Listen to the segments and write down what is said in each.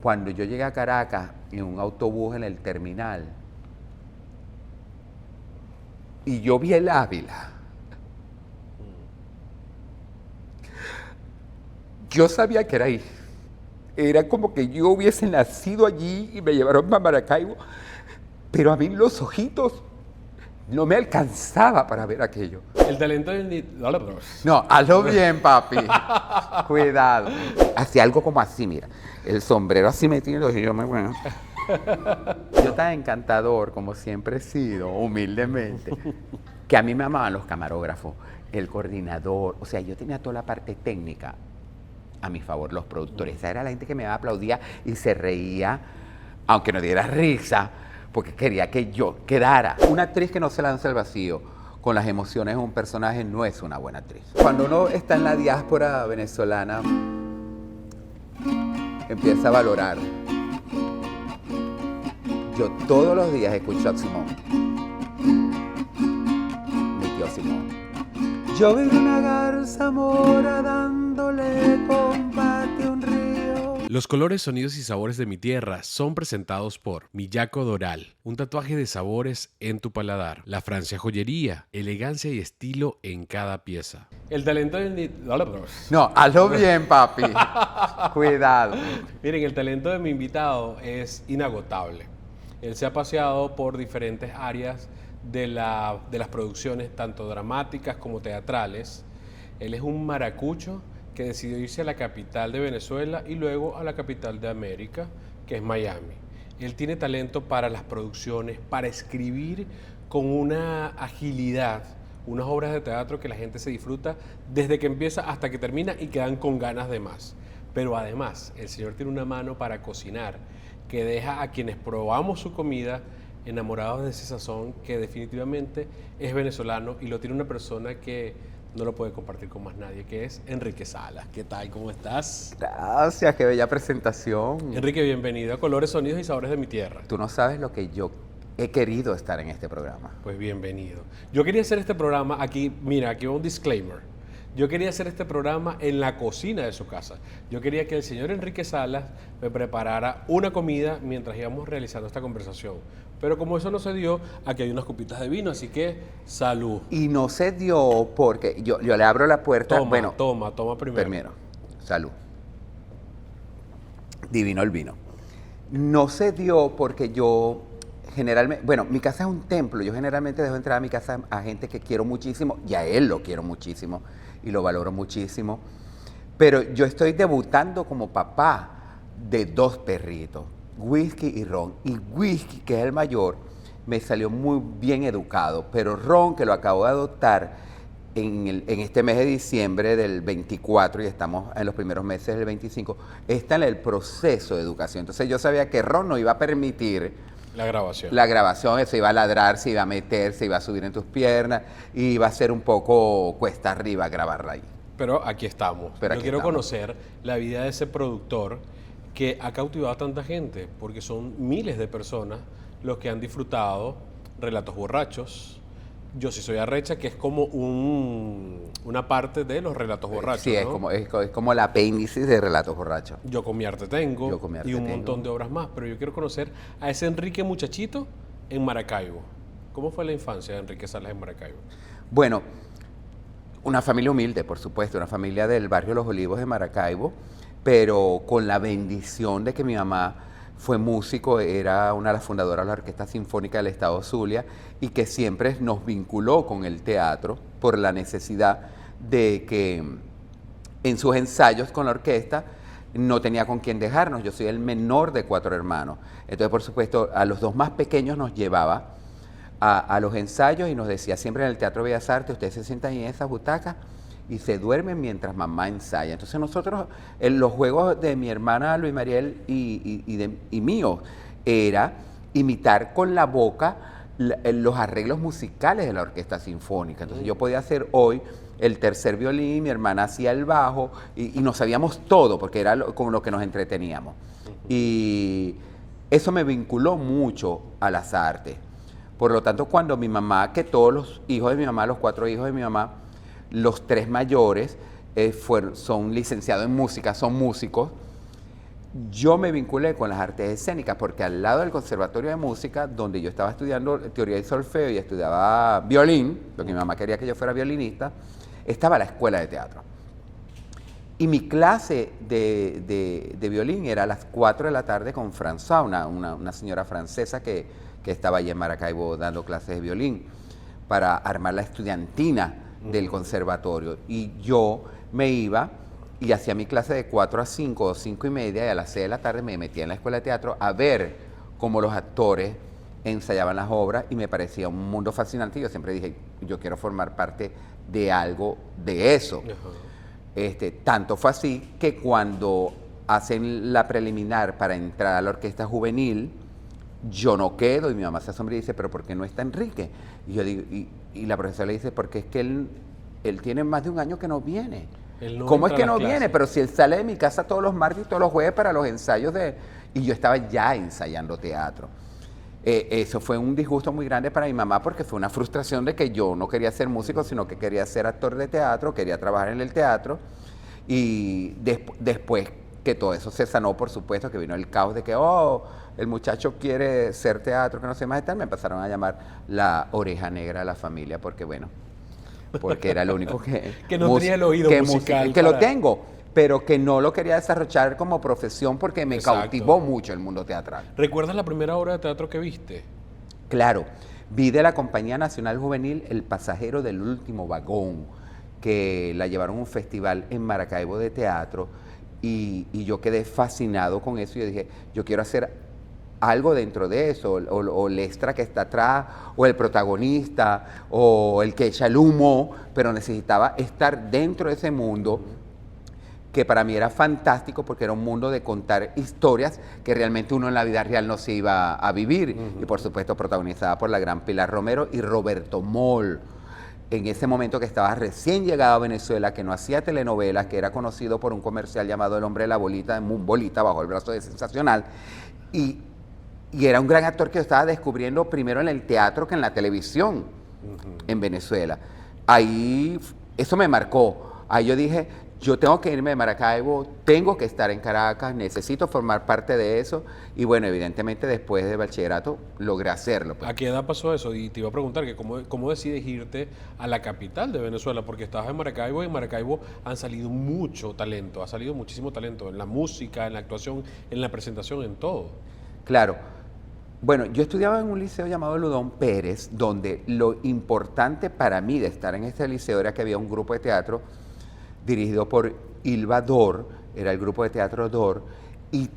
Cuando yo llegué a Caracas en un autobús en el terminal y yo vi el Ávila, yo sabía que era ahí. Era como que yo hubiese nacido allí y me llevaron para Maracaibo, pero a mí los ojitos no me alcanzaba para ver aquello. El talento del... No, hazlo bien, papi. Cuidado. Hacía algo como así, mira. El sombrero así metido y yo me... Bueno. Yo tan encantador como siempre he sido, humildemente, que a mí me amaban los camarógrafos, el coordinador. O sea, yo tenía toda la parte técnica a mi favor, los productores. Esa era la gente que me aplaudía y se reía, aunque no diera risa, porque quería que yo quedara. Una actriz que no se lanza al vacío con las emociones de un personaje no es una buena actriz. Cuando uno está en la diáspora venezolana, empieza a valorar. Yo todos los días escucho a Simón, mi tío Simón. Yo vi una garza mora dándole combate a un río. Los colores, sonidos y sabores de mi tierra son presentados por Miyako Doral, un tatuaje de sabores en tu paladar. La Francia Joyería, elegancia y estilo en cada pieza. El talento del... No, hazlo bien, papi. Cuidado. Miren, el talento de mi invitado es inagotable. Él se ha paseado por diferentes áreas de las producciones, tanto dramáticas como teatrales. Él es un maracucho que decidió irse a la capital de Venezuela y luego a la capital de América, que es Miami. Él tiene talento para las producciones, para escribir con una agilidad, unas obras de teatro que la gente se disfruta desde que empieza hasta que termina y quedan con ganas de más. Pero además, el señor tiene una mano para cocinar que deja a quienes probamos su comida enamorados de ese sazón que definitivamente es venezolano y lo tiene una persona que no lo puede compartir con más nadie, que es Enrique Salas. ¿Qué tal? ¿Cómo estás? Gracias, qué bella presentación. Enrique, bienvenido a Colores, Sonidos y Sabores de mi Tierra. Tú no sabes lo que yo he querido estar en este programa. Pues bienvenido. Yo quería hacer este programa aquí, mira, aquí va un disclaimer. Yo quería hacer este programa en la cocina de su casa. Yo quería que el señor Enrique Salas me preparara una comida mientras íbamos realizando esta conversación. Pero como eso no se dio, aquí hay unas copitas de vino, así que salud. Y no se dio porque yo le abro la puerta. Toma, toma primero. Primero, salud. Divino el vino. No se dio porque yo generalmente, bueno, mi casa es un templo. Yo generalmente dejo entrar a mi casa a gente que quiero muchísimo y a él lo quiero muchísimo y lo valoro muchísimo. Pero yo estoy debutando como papá de 2 perritos, Whisky y Ron. Y Whisky, que es el mayor, me salió muy bien educado, pero Ron, que lo acabo de adoptar en este mes de diciembre del 24 y estamos en los primeros meses del 25, está en el proceso de educación. Entonces yo sabía que Ron no iba a permitir la grabación. La grabación, se iba a ladrar, se iba a meter, se iba a subir en tus piernas y iba a ser un poco cuesta arriba grabarla ahí. Pero aquí estamos. Pero yo aquí quiero estamos. conocer la vida de ese productor que ha cautivado a tanta gente, porque son miles de personas los que han disfrutado Relatos Borrachos. Yo sí soy arrecha, que es como una parte de los Relatos Borrachos, Sí, ¿no? es como el apéndice de Relatos Borrachos. Yo con mi arte tengo Yo con mi arte y un tengo. montón de obras más, pero yo quiero conocer a ese Enrique muchachito en Maracaibo. ¿Cómo fue la infancia de Enrique Salas en Maracaibo? Bueno, una familia humilde, por supuesto, una familia del barrio Los Olivos de Maracaibo, pero con la bendición de que mi mamá fue músico, era una de las fundadoras de la Orquesta Sinfónica del Estado Zulia y que siempre nos vinculó con el teatro por la necesidad de que en sus ensayos con la orquesta no tenía con quién dejarnos. Yo soy el menor de 4 hermanos. Entonces, por supuesto, a los 2 más pequeños nos llevaba a los ensayos y nos decía siempre en el Teatro Bellas Artes, ustedes se sientan en esa butaca y se duermen mientras mamá ensaya. Entonces nosotros, en los juegos de mi hermana Luis Mariel y mío, era imitar con la boca los arreglos musicales de la orquesta sinfónica. Entonces yo podía hacer hoy el tercer violín, mi hermana hacía el bajo y nos sabíamos todo porque era con lo que nos entreteníamos. Y eso me vinculó mucho a las artes. Por lo tanto, cuando mi mamá, que todos los hijos de mi mamá, los 4 hijos de mi mamá, los 3 mayores son licenciados en música, son músicos, yo me vinculé con las artes escénicas porque al lado del Conservatorio de Música, donde yo estaba estudiando teoría y solfeo y estudiaba violín, porque mi mamá quería que yo fuera violinista, estaba la escuela de teatro. Y mi clase de violín era a las 4 de la tarde con François, una señora francesa que estaba allí en Maracaibo dando clases de violín para armar la estudiantina del conservatorio. Y yo me iba y hacía mi clase de 4 a 5 o 5 y media, y a las 6 de la tarde me metía en la escuela de teatro a ver cómo los actores ensayaban las obras, y me parecía un mundo fascinante. Y yo siempre dije, yo quiero formar parte de algo de eso. Tanto fue así que cuando hacen la preliminar para entrar a la orquesta juvenil, yo no quedo, y mi mamá se asombra y dice, pero ¿por qué no está Enrique? Y yo digo, y la profesora le dice, porque es que él tiene más de un año que no viene. No, ¿cómo es que no viene? Pero si él sale de mi casa todos los martes y todos los jueves para los ensayos y yo estaba ya ensayando teatro. Eso fue un disgusto muy grande para mi mamá, porque fue una frustración de que yo no quería ser músico, sino que quería ser actor de teatro, quería trabajar en el teatro. Y después que todo eso se sanó, por supuesto, que vino el caos de que, el muchacho quiere ser teatro, que no sé más y tal, me empezaron a llamar la oreja negra de la familia, porque era lo único que no tenía el oído musical. Que lo tengo, pero que no lo quería desarrollar como profesión porque me cautivó mucho el mundo teatral. ¿Recuerdas la primera obra de teatro que viste? Claro, vi de la Compañía Nacional Juvenil El pasajero del último vagón, que la llevaron a un festival en Maracaibo de teatro, y yo quedé fascinado con eso. Y yo dije, yo quiero hacer algo dentro de eso, o el extra que está atrás, o el protagonista, o el que echa el humo, pero necesitaba estar dentro de ese mundo, que para mí era fantástico, porque era un mundo de contar historias que realmente uno en la vida real no se iba a vivir. Y por supuesto protagonizada por la gran Pilar Romero y Roberto Moll, en ese momento que estaba recién llegado a Venezuela, que no hacía telenovelas, que era conocido por un comercial llamado El hombre de la bolita, de Moon Bolita, bajo el brazo de Sensacional, y era un gran actor que yo estaba descubriendo primero en el teatro que en la televisión en Venezuela. Ahí eso me marcó. Ahí yo dije, yo tengo que irme de Maracaibo, tengo que estar en Caracas, necesito formar parte de eso. Y bueno, evidentemente después de bachillerato logré hacerlo. ¿A qué edad pasó eso? Y te iba a preguntar que cómo decides irte a la capital de Venezuela, porque estabas en Maracaibo, y en Maracaibo han salido mucho talento, ha salido muchísimo talento en la música, en la actuación, en la presentación, en todo. Claro. Bueno, yo estudiaba en un liceo llamado Ludón Pérez, donde lo importante para mí de estar en este liceo era que había un grupo de teatro dirigido por Ilva Dor, era el grupo de teatro Dor, y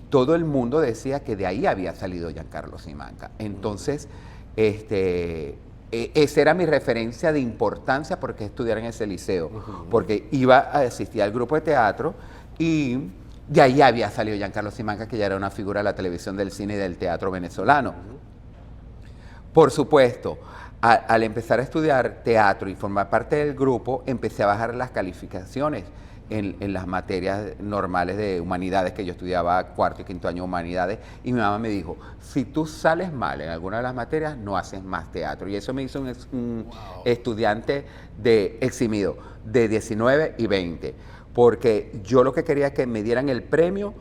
todo el mundo decía que de ahí había salido Giancarlo Simanca. Entonces, esa era mi referencia de importancia porque estudiar en ese liceo, porque iba a asistir al grupo de teatro, y de ahí había salido Giancarlo Simanca, que ya era una figura de la televisión, del cine y del teatro venezolano. Por supuesto, al empezar a estudiar teatro y formar parte del grupo, empecé a bajar las calificaciones en las materias normales de humanidades, que yo estudiaba cuarto y quinto año de humanidades, y mi mamá me dijo, si tú sales mal en alguna de las materias, no haces más teatro. Y eso me hizo un estudiante eximido, de 19 y 20, porque yo lo que quería es que me dieran el premio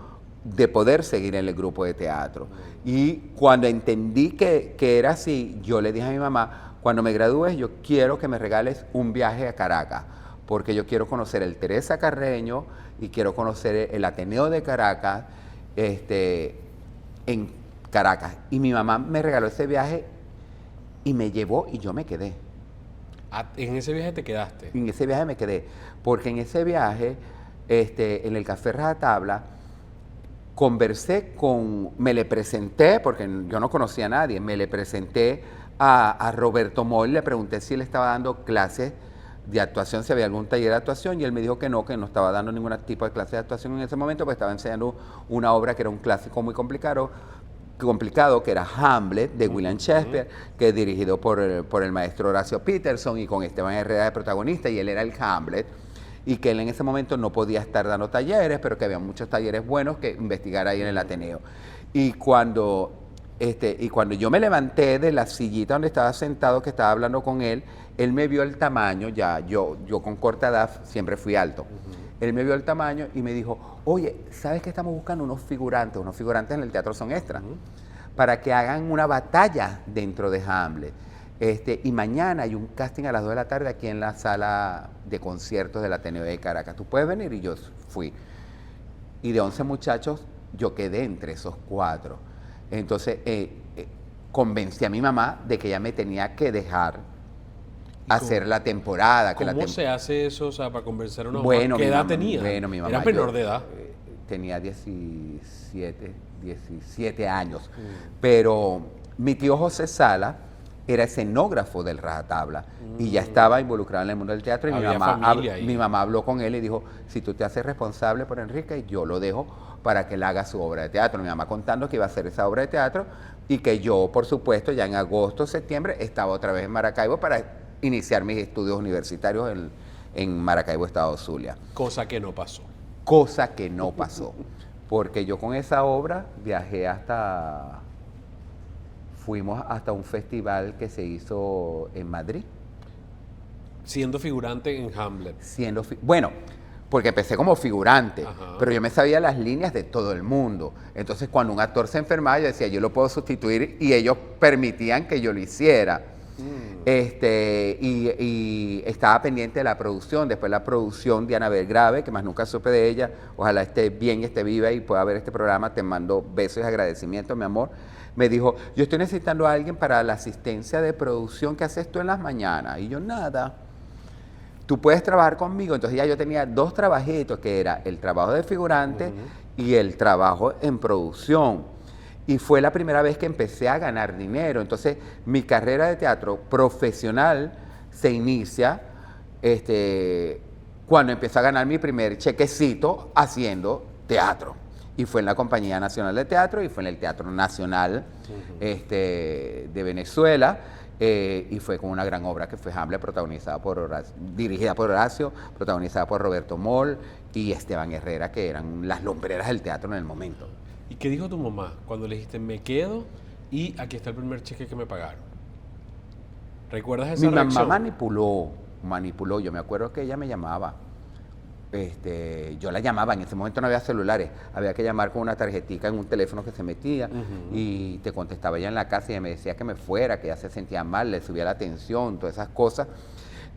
de poder seguir en el grupo de teatro. Y cuando entendí que era así, yo le dije a mi mamá, cuando me gradúes yo quiero que me regales un viaje a Caracas, porque yo quiero conocer el Teresa Carreño y quiero conocer el Ateneo de Caracas, en Caracas. Y mi mamá me regaló ese viaje y me llevó, y yo me quedé. ¿En ese viaje te quedaste? En ese viaje me quedé, porque en ese viaje, en el Café Rajatabla, me le presenté, porque yo no conocía a nadie, me le presenté a Roberto Moll, le pregunté si él estaba dando clases de actuación, si había algún taller de actuación, y él me dijo que no estaba dando ningún tipo de clase de actuación en ese momento, porque estaba enseñando una obra que era un clásico muy complicado, que era Hamlet, de William Shakespeare, que es dirigido por el maestro Horacio Peterson, y con Esteban Herrera de protagonista, y él era el Hamlet, y que él en ese momento no podía estar dando talleres, pero que había muchos talleres buenos que investigar ahí en el Ateneo. Y cuando yo me levanté de la sillita donde estaba sentado, que estaba hablando con él me vio el tamaño, yo con corta edad siempre fui alto, él me vio el tamaño y me dijo, oye, ¿sabes qué estamos buscando? Unos figurantes en el teatro son extras, para que hagan una batalla dentro de Hamlet. Y mañana hay un casting a las 2 de la tarde aquí en la sala de conciertos del Ateneo de Caracas. ¿Tú puedes venir? Y yo fui. Y de 11 muchachos, yo quedé entre esos 4. Entonces, convencí a mi mamá de que ella me tenía que dejar hacer la temporada. ¿Cómo se hace eso, o sea, para convencer a una mamá? Bueno, ¿Qué edad tenía? Bueno, mi mamá. ¿Era menor de edad? Tenía 17 años. Pero mi tío José Sala era escenógrafo del Rajatabla y ya estaba involucrado en el mundo del teatro y mi mamá habló con él y dijo, si tú te haces responsable por Enrique, yo lo dejo para que él haga su obra de teatro. Mi mamá contando que iba a hacer esa obra de teatro y que yo, por supuesto, ya en agosto, septiembre, estaba otra vez en Maracaibo para iniciar mis estudios universitarios en Maracaibo, estado Zulia. Cosa que no pasó. Cosa que no pasó, porque yo con esa obra viajé fuimos hasta un festival que se hizo en Madrid. Siendo figurante en Hamlet. Bueno, porque empecé como figurante, Ajá. pero yo me sabía las líneas de todo el mundo. Entonces, cuando un actor se enfermaba, yo decía, yo lo puedo sustituir, y ellos permitían que yo lo hiciera. Y estaba pendiente de la producción. Después la producción de Anabel Grave, que más nunca supe de ella, ojalá esté bien y esté viva y pueda ver este programa, te mando besos y agradecimientos, mi amor. Me dijo, yo estoy necesitando a alguien para la asistencia de producción, ¿qué haces tú en las mañanas? Y yo, nada, tú puedes trabajar conmigo. Entonces ya yo tenía 2 trabajitos, que era el trabajo de figurante y el trabajo en producción. Y fue la primera vez que empecé a ganar dinero. Entonces, mi carrera de teatro profesional se inicia cuando empecé a ganar mi primer chequecito haciendo teatro. Y fue en la Compañía Nacional de Teatro y fue en el Teatro Nacional de Venezuela. Y fue con una gran obra que fue Hamlet, dirigida por Horacio, protagonizada por Roberto Moll y Esteban Herrera, que eran las lumbreras del teatro en el momento. ¿Y qué dijo tu mamá cuando le dijiste, me quedo y aquí está el primer cheque que me pagaron? ¿Recuerdas esa reacción? Mi mamá manipuló. Yo me acuerdo que ella me llamaba. Yo la llamaba, en ese momento no había celulares, había que llamar con una tarjetita en un teléfono que se metía y te contestaba ella en la casa y ella me decía que me fuera, que ella se sentía mal, le subía la tensión, todas esas cosas,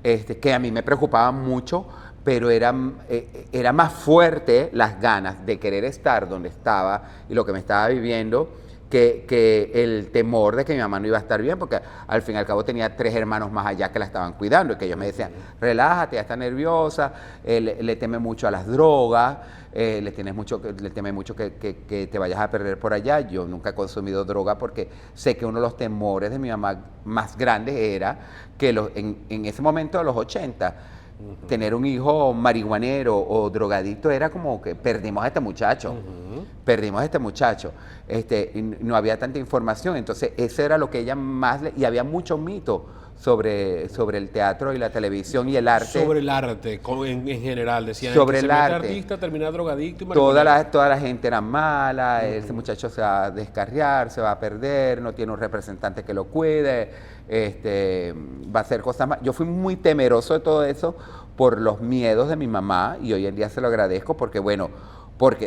que a mí me preocupaban mucho, pero era más fuerte las ganas de querer estar donde estaba y lo que me estaba viviendo que el temor de que mi mamá no iba a estar bien, porque al fin y al cabo tenía 3 hermanos más allá que la estaban cuidando y que ellos me decían, relájate, ya está nerviosa, le teme mucho a las drogas, le teme mucho que te vayas a perder por allá. Yo nunca he consumido droga porque sé que uno de los temores de mi mamá más grandes era que en ese momento de los 80, tener un hijo marihuanero o drogadito era como que perdimos a este muchacho, y no había tanta información. Entonces eso era lo que ella más y había mucho mito sobre el teatro y la televisión y el arte. Sobre el arte en general, decían sobre que el se mete arte. artista, termina drogadicto y toda la gente era mala, ese muchacho se va a descarriar, se va a perder, no tiene un representante que lo cuide, va a hacer cosas más. Yo fui muy temeroso de todo eso por los miedos de mi mamá y hoy en día se lo agradezco porque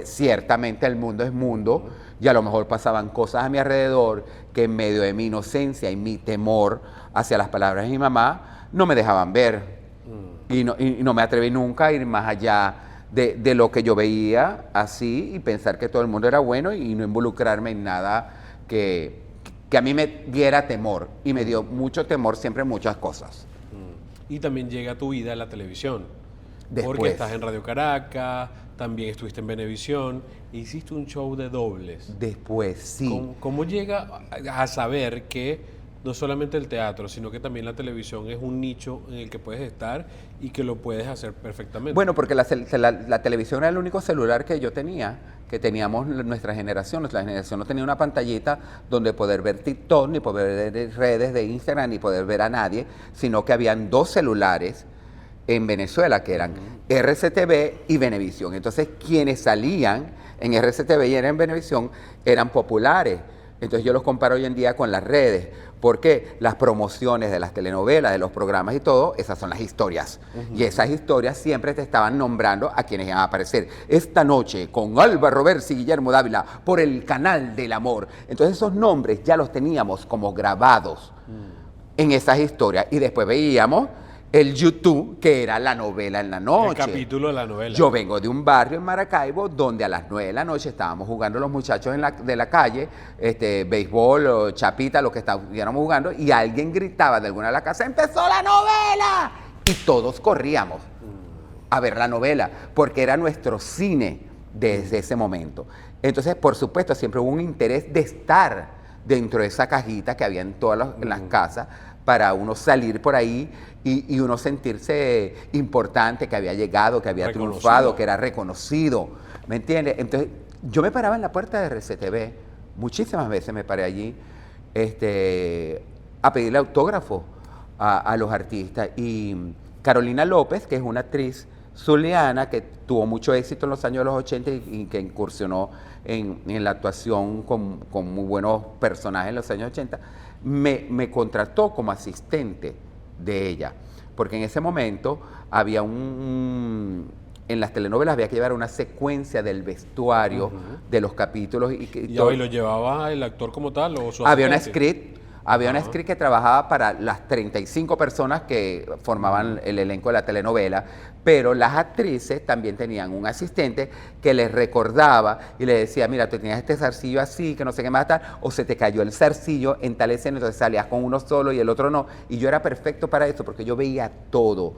ciertamente el mundo es mundo y a lo mejor pasaban cosas a mi alrededor que en medio de mi inocencia y mi temor hacia las palabras de mi mamá no me dejaban ver y no me atreví nunca a ir más allá de lo que yo veía así y pensar que todo el mundo era bueno y no involucrarme en nada que a mí me diera temor y me dio mucho temor siempre en muchas cosas. Y también llega a tu vida la televisión. Después. Porque estás en Radio Caracas, también estuviste en Venevisión, hiciste un show de dobles. Después, sí. ¿Cómo llega a saber que no solamente el teatro, sino que también la televisión es un nicho en el que puedes estar y que lo puedes hacer perfectamente? Bueno, porque la televisión era el único celular que yo tenía, que teníamos nuestra generación. Nuestra generación no tenía una pantallita donde poder ver TikTok, ni poder ver redes de Instagram, ni poder ver a nadie, sino que habían 2 celulares en Venezuela, que eran RCTV y Venevisión. Entonces, quienes salían en RCTV y en Venevisión eran populares. Entonces yo los comparo hoy en día con las redes, porque las promociones de las telenovelas, de los programas y todo, esas son las historias. Y esas historias siempre te estaban nombrando a quienes iban a aparecer. Esta noche con Álvaro Bersi y Guillermo Dávila por el Canal del Amor. Entonces esos nombres ya los teníamos como grabados en esas historias. Y después veíamos el YouTube, que era la novela en la noche. El capítulo de la novela. Yo vengo de un barrio en Maracaibo donde a las 9 de la noche estábamos jugando los muchachos de la calle, béisbol o chapita, lo que estuviéramos jugando, y alguien gritaba de alguna de la casa, ¡empezó la novela! Y todos corríamos a ver la novela, porque era nuestro cine desde ese momento. Entonces, por supuesto, siempre hubo un interés de estar dentro de esa cajita que había en todas en las casas, para uno salir por ahí y uno sentirse importante, que había llegado, que había triunfado, que era reconocido, ¿me entiendes? Entonces, yo me paraba en la puerta de RCTV, muchísimas veces me paré allí, a pedirle autógrafo a los artistas. Y Carolina López, que es una actriz zuliana que tuvo mucho éxito en los años de los 80 y que incursionó en la actuación con muy buenos personajes en los años 80, me contrató como asistente de ella, porque en ese momento había en las telenovelas había que llevar una secuencia del vestuario de los capítulos. ¿Y lo llevaba el actor como tal o su había asistente? Había una script que trabajaba para las 35 personas que formaban el elenco de la telenovela, pero las actrices también tenían un asistente que les recordaba y les decía, mira, tú tenías este zarcillo así, que no sé qué más tal, o se te cayó el zarcillo en tal escena, entonces salías con uno solo y el otro no. Y yo era perfecto para eso, porque yo veía todo.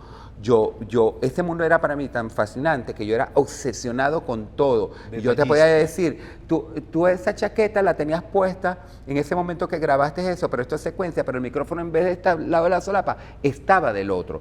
Este mundo era para mí tan fascinante que yo era obsesionado con todo. Y yo te podía decir, tú esa chaqueta la tenías puesta en ese momento que grabaste eso, pero esto es secuencia, pero el micrófono en vez de estar al lado de la solapa, estaba del otro.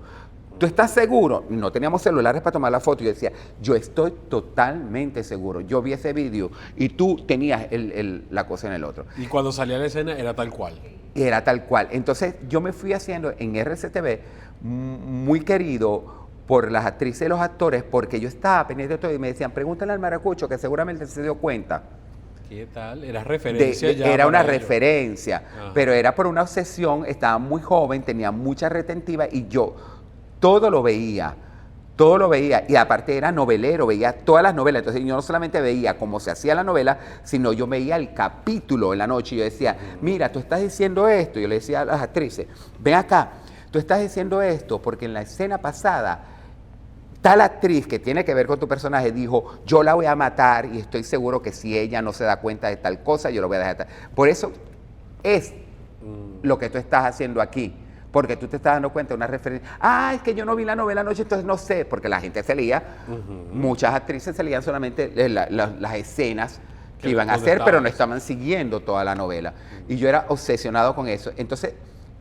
¿Tú estás seguro? No teníamos celulares para tomar la foto. Yo decía, yo estoy totalmente seguro. Yo vi ese vídeo y tú tenías la cosa en el otro. Y cuando salía la escena era tal cual. Era tal cual. Entonces yo me fui haciendo en RCTV muy querido por las actrices y los actores, porque yo estaba pendiente de todo y me decían, pregúntale al maracucho, que seguramente se dio cuenta. ¿Qué tal? Era referencia ya. Era una referencia, pero era por una obsesión, estaba muy joven, tenía mucha retentiva y yo todo lo veía, y aparte era novelero, veía todas las novelas, entonces yo no solamente veía cómo se hacía la novela, sino yo veía el capítulo en la noche y yo decía, mira, tú estás diciendo esto, yo le decía a las actrices, ven acá, tú estás diciendo esto porque en la escena pasada tal actriz que tiene que ver con tu personaje dijo, yo la voy a matar y estoy seguro que si ella no se da cuenta de tal cosa, yo lo voy a dejar. Por eso es lo que tú estás haciendo aquí. Porque tú te estás dando cuenta de una referencia. Es que yo no vi la novela anoche, entonces no sé. Porque la gente se leía, muchas actrices se leían solamente las escenas que iban a hacer, pero no estaban siguiendo toda la novela. Y yo era obsesionado con eso. Entonces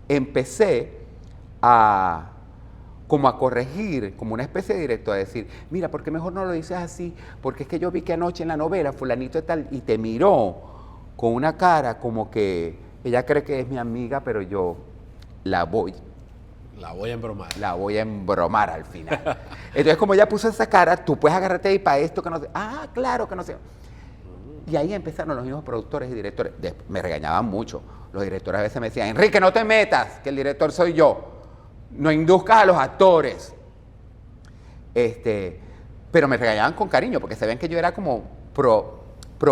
empecé como a corregir, como una especie de directo, a decir, mira, ¿por qué mejor no lo dices así? Porque es que yo vi que anoche en la novela fulanito de tal, y te miró con una cara como que ella cree que es mi amiga, pero yo la voy a embromar. La voy a embromar al final. Entonces, como ella puso esa cara, tú puedes agarrarte ahí para esto que no sé. Claro que no sé. Y ahí empezaron los mismos productores y directores. Me regañaban mucho. Los directores a veces me decían, Enrique, no te metas, que el director soy yo. No induzcas a los actores. Pero me regañaban con cariño, porque sabían que yo era como pro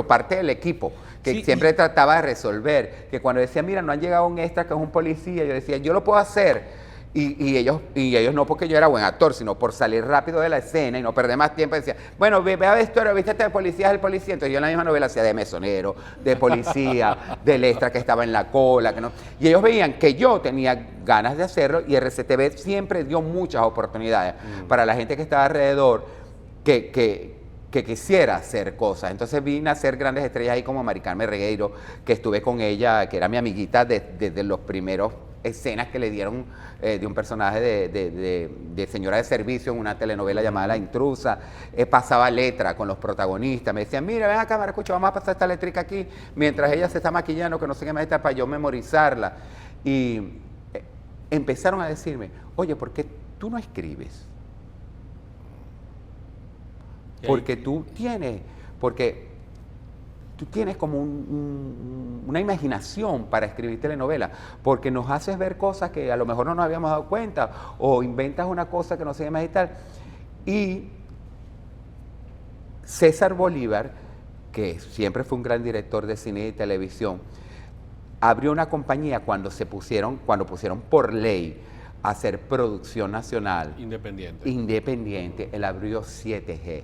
parte del equipo, que siempre trataba de resolver, que cuando decía, mira, no han llegado un extra que es un policía, yo decía, yo lo puedo hacer, y ellos no porque yo era buen actor, sino por salir rápido de la escena y no perder más tiempo, decía, bueno, ve a vestuario, viste este policía, es el policía, entonces yo en la misma novela hacía de mesonero, de policía, del extra que estaba en la cola, que no, y ellos veían que yo tenía ganas de hacerlo, y RCTV siempre dio muchas oportunidades para la gente que estaba alrededor, que quisiera hacer cosas. Entonces vi nacer grandes estrellas ahí como Mari Carmen Regueiro, que estuve con ella, que era mi amiguita desde los primeros escenas que le dieron de un personaje de señora de servicio en una telenovela llamada La Intrusa. Pasaba letra con los protagonistas, me decían, mira, ven acá, Maracucho, vamos a pasar esta letrica aquí, mientras ella se está maquillando, que no sé qué más está, para yo memorizarla. Y empezaron a decirme, oye, ¿por qué tú no escribes? Porque tú tienes, porque tú tienes como una imaginación para escribir telenovelas, porque nos haces ver cosas que a lo mejor no nos habíamos dado cuenta, o inventas una cosa que no se llama y tal. Y César Bolívar, que siempre fue un gran director de cine y televisión, abrió una compañía cuando pusieron por ley a hacer producción nacional independiente, él abrió 7G.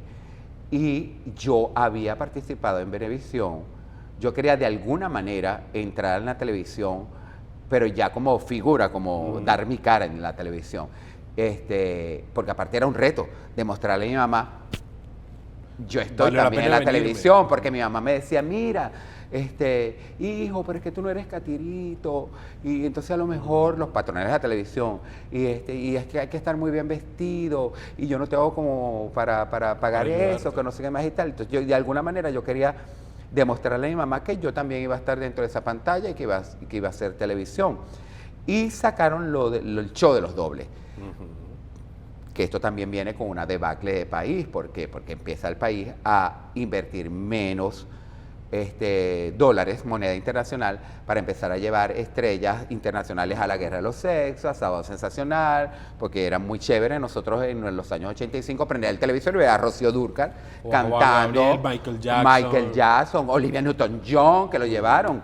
Y yo había participado en Venevisión. Yo quería de alguna manera entrar en la televisión, pero ya como figura, como dar mi cara en la televisión. Porque aparte era un reto, demostrarle a mi mamá, yo estoy también en la televisión, porque mi mamá me decía, mira, hijo, pero es que tú no eres catirito, y entonces a lo mejor los patrones de la televisión, y es que hay que estar muy bien vestido, y yo no tengo como para pagar eso, que no sé qué más y tal. Entonces yo de alguna manera yo quería demostrarle a mi mamá que yo también iba a estar dentro de esa pantalla y que iba a hacer televisión. Y sacaron el show de los dobles. Que esto también viene con una debacle de país. ¿Por qué? Porque empieza el país a invertir menos dólares, moneda internacional, para empezar a llevar estrellas internacionales a la Guerra de los Sexos, a Sábado Sensacional, porque era muy chévere. Nosotros en los años 85 prendía el televisor y veía a Rocío Dúrcal cantando, Michael Jackson, Olivia Newton-John, que lo llevaron.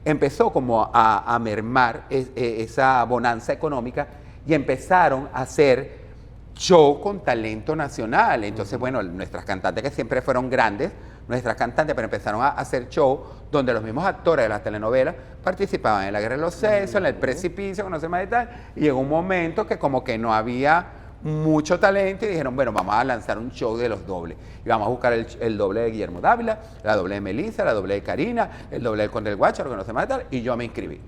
Empezó como a mermar esa bonanza económica y empezaron a hacer show con talento nacional. Entonces, bueno, nuestras cantantes que siempre fueron grandes, nuestras cantantes, pero empezaron a hacer show donde los mismos actores de las telenovelas participaban en la Guerra de los Sexos, en El Precipicio, no sé más de tal, y llegó un momento que como que no había mucho talento y dijeron, bueno, vamos a lanzar un show de los dobles. Y vamos a buscar el doble de Guillermo Dávila, la doble de Melissa, la doble de Karina, el doble del Conde del Guácharo, que no sé más de tal, y yo me inscribí.